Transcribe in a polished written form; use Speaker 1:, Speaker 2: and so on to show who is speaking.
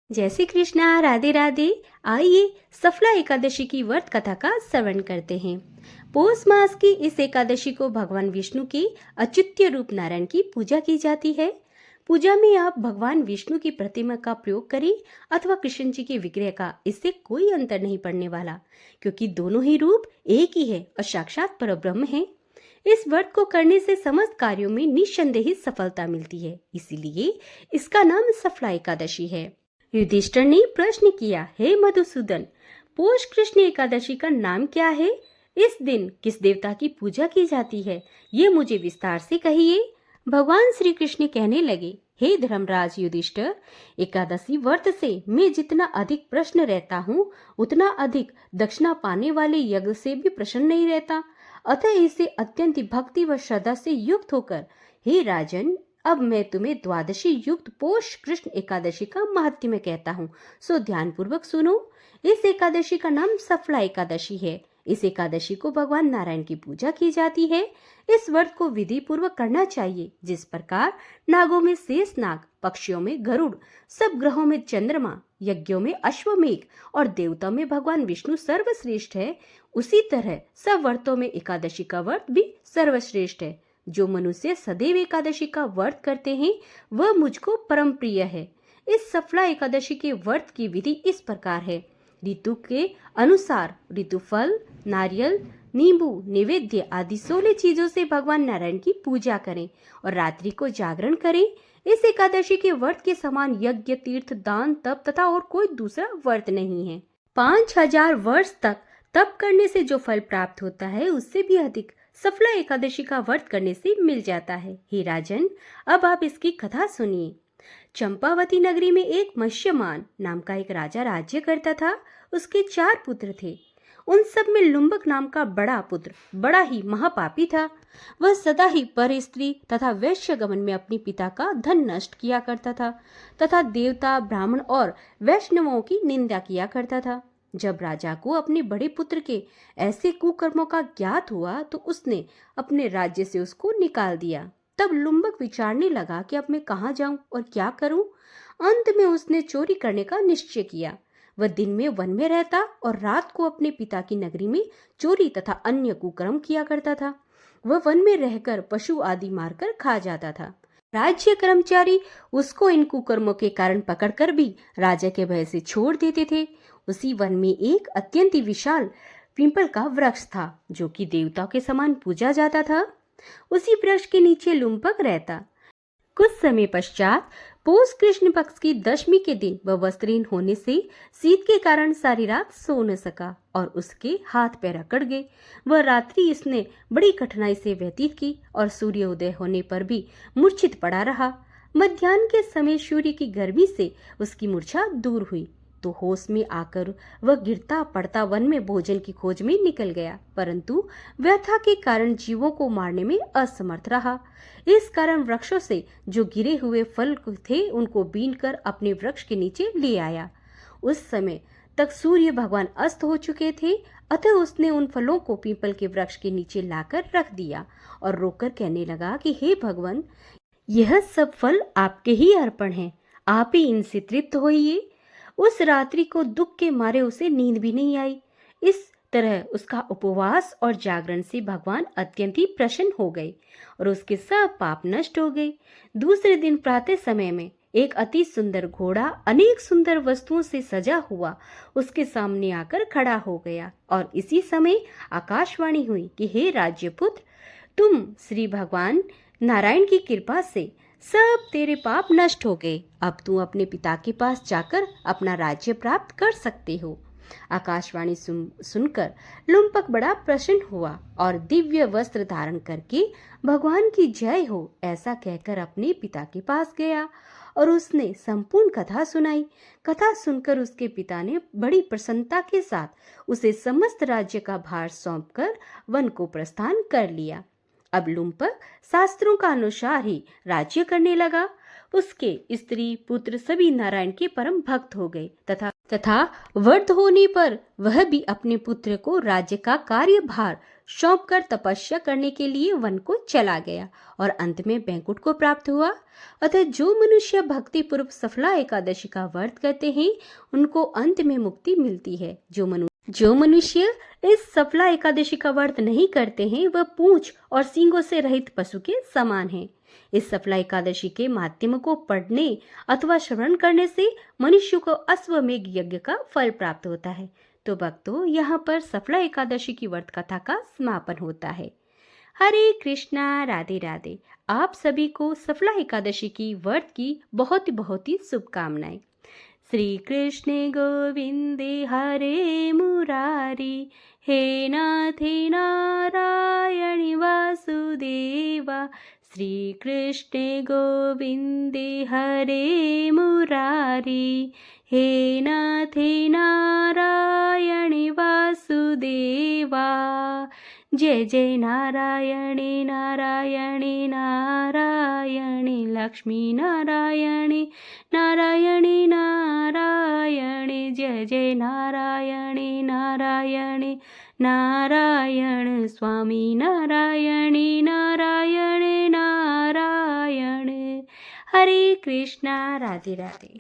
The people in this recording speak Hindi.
Speaker 1: जय श्री कृष्णा, राधे राधे। आइए सफला एकादशी की व्रत कथा का श्रवण करते हैं। पौष मास की इस एकादशी को भगवान विष्णु के अच्युत्य रूप नारायण की पूजा की जाती है। पूजा में आप भगवान विष्णु की प्रतिमा का प्रयोग करें अथवा कृष्ण जी के विग्रह का, इससे कोई अंतर नहीं पड़ने वाला, क्योंकि दोनों ही रूप एक ही है और साक्षात परब्रह्म है। इस व्रत को करने से समस्त कार्यों में निस्संदेह सफलता मिलती है, इसीलिए इसका नाम सफला एकादशी है। युधिष्ठिर ने प्रश्न किया, हे मधुसूदन, पौष कृष्ण एकादशी का नाम क्या है? इस दिन किस देवता की पूजा की जाती है, ये मुझे विस्तार से कहिए। भगवान श्री कृष्ण कहने लगे, हे धर्मराज युधिष्ठिर, एकादशी व्रत से मैं जितना अधिक प्रश्न रहता हूँ, उतना अधिक दक्षिणा पाने वाले यज्ञ से भी प्रसन्न नहीं रहता। अतः इसे अत्यंत भक्ति व श्रद्धा से युक्त होकर, हे राजन, अब मैं तुम्हें द्वादशी युक्त पौष कृष्ण एकादशी का महात्म्य कहता हूँ, सो ध्यान पूर्वक सुनो। इस एकादशी का नाम सफला एकादशी है। इस एकादशी को भगवान नारायण की पूजा की जाती है। इस व्रत को विधि पूर्वक करना चाहिए, जिस प्रकार नागों में शेष नाग, पक्षियों में गरुड़, सब ग्रहों में चंद्रमा, यज्ञों में अश्वमेघ और देवताओं में भगवान विष्णु सर्वश्रेष्ठ है, उसी तरह सब व्रतों में एकादशी का व्रत भी सर्वश्रेष्ठ है। जो मनुष्य सदैव एकादशी का व्रत करते हैं वह मुझको परम प्रिय है। इस सफला एकादशी के व्रत की विधि इस प्रकार है। ऋतु के अनुसार ऋतु फल, नारियल, नींबू, नैवेद्य आदि 16 चीजों से भगवान नारायण की पूजा करें और रात्रि को जागरण करें। इस एकादशी के व्रत के समान यज्ञ, तीर्थ, दान, तप तथा और कोई दूसरा व्रत नहीं है। 5000 वर्ष तक तप करने से जो फल प्राप्त होता है, उससे भी अधिक सफला एकादशी का व्रत करने से मिल जाता है। हे राजन, अब आप इसकी कथा सुनिए। चंपावती नगरी में एक मत्स्यमान नाम का एक राजा राज्य करता था। उसके 4 पुत्र थे। उन सब में लुम्बक नाम का बड़ा पुत्र बड़ा ही महापापी था। वह सदा ही पर स्त्री तथा वैश्य गमन में अपने पिता का धन नष्ट किया करता था तथा देवता, ब्राह्मण और वैष्णवों की निंदा किया करता था। जब राजा को अपने बड़े पुत्र के ऐसे कुकर्मों का ज्ञात हुआ तो उसने अपने राज्य से उसको निकाल दिया। तब लुम्बक विचारने लगा कि अब मैं कहाँ जाऊं और क्या करूं। अंत में उसने चोरी करने का निश्चय किया। वह दिन में वन में रहता और रात को अपने पिता की नगरी में चोरी तथा अन्य कुकर्म किया करता था। वह वन में रहकर पशु आदि मारकर खा जाता था। राज्य कर्मचारी उसको इन कुकर्मों के कारण पकड़कर भी राजा के भय से छोड़ देते थे। उसी वन में एक अत्यंत विशाल पीपल का वृक्ष था, जो कि देवताओं के समान पूजा जाता था। उसी वृक्ष के नीचे लुम्पक रहता। कुछ समय पश्चात पौष कृष्ण पक्ष की दशमी के दिन वह वस्त्रहीन होने से शीत के कारण सारी रात सो न सका और उसके हाथ पैर अकड़ गए। वह रात्रि इसने बड़ी कठिनाई से व्यतीत की और सूर्योदय होने पर भी मूर्छित पड़ा रहा। मध्याह्न के समय सूर्य की गर्मी से उसकी मूर्छा दूर हुई तो होश में आकर वह गिरता पड़ता वन में भोजन की खोज में निकल गया, परंतु व्यथा के कारण जीवों को मारने में असमर्थ रहा। इस कारण वृक्षों से जो गिरे हुए फल थे उनको बीनकर अपने वृक्ष के नीचे ले आया। उस समय तक सूर्य भगवान अस्त हो चुके थे, अतः उसने उन फलों को पीपल के वृक्ष के नीचे लाकर रख दिया और रोकर कहने लगा कि हे भगवान, यह सब फल आपके ही अर्पण हैं, आप ही इनसे तृप्त होइए। उस रात्रि को दुख के मारे उसे नींद भी नहीं आई। इस तरह उसका उपवास और जागरण से भगवान अत्यंत ही प्रसन्न हो गए और उसके सब पाप नष्ट हो गए। दूसरे दिन प्रातः समय में एक अति सुंदर घोड़ा अनेक सुंदर वस्तुओं से सजा हुआ उसके सामने आकर खड़ा हो गया और इसी समय आकाशवाणी हुई कि हे राज्यपुत्र, तुम श्री भगवान नारायण की कृपा से सब तेरे पाप नष्ट हो गए। अब तू अपने पिता के पास जाकर अपना राज्य प्राप्त कर सकते हो। आकाशवाणी सुनकर लुम्पक बड़ा प्रसन्न हुआ और दिव्य वस्त्र धारण करके भगवान की जय हो ऐसा कहकर अपने पिता के पास गया और उसने संपूर्ण कथा सुनाई। कथा सुनकर उसके पिता ने बड़ी प्रसन्नता के साथ उसे समस्त राज्य का भार सौंपकर वन को प्रस्थान कर लिया। अब लुम्पक शास्त्रों का अनुसार ही राज्य करने लगा। उसके स्त्री पुत्र सभी नारायण के परम भक्त हो गए तथा वृद्ध होने पर वह भी अपने पुत्र को राज्य का कार्यभार सौंपकर तपस्या करने के लिए वन को चला गया और अंत में बैकुंठ को प्राप्त हुआ। अतः जो मनुष्य भक्ति पूर्वक सफला एकादशी का व्रत करते हैं उनको अंत में मुक्ति मिलती है। जो मनुष्य इस सफला एकादशी का व्रत नहीं करते हैं वह पूंछ और सींगों से रहित पशु के समान है। इस सफला एकादशी के माध्यम को पढ़ने अथवा श्रवण करने से मनुष्य को अश्वमेघ यज्ञ का फल प्राप्त होता है। तो भक्तों, यहाँ पर सफला एकादशी की व्रत कथा का समापन होता है। हरे कृष्णा, राधे राधे। आप सभी को सफला एकादशी की व्रत की बहुत ही शुभकामनाएं। श्री कृष्ण गोविंदे हरे मुरारी, हे नाथे नारायण वासुदेवा। श्री कृष्ण गोविंदे हरे मुरारी, हे नाथे नारायण वासुदेवा। जय जय नारायण नारायण नारायण, लक्ष्मी नारायण नारायण नारायण। जय जय नारायण नारायण नारायण, स्वामी नारायण नारायण नारायण। हरे कृष्णा, राधे राधे।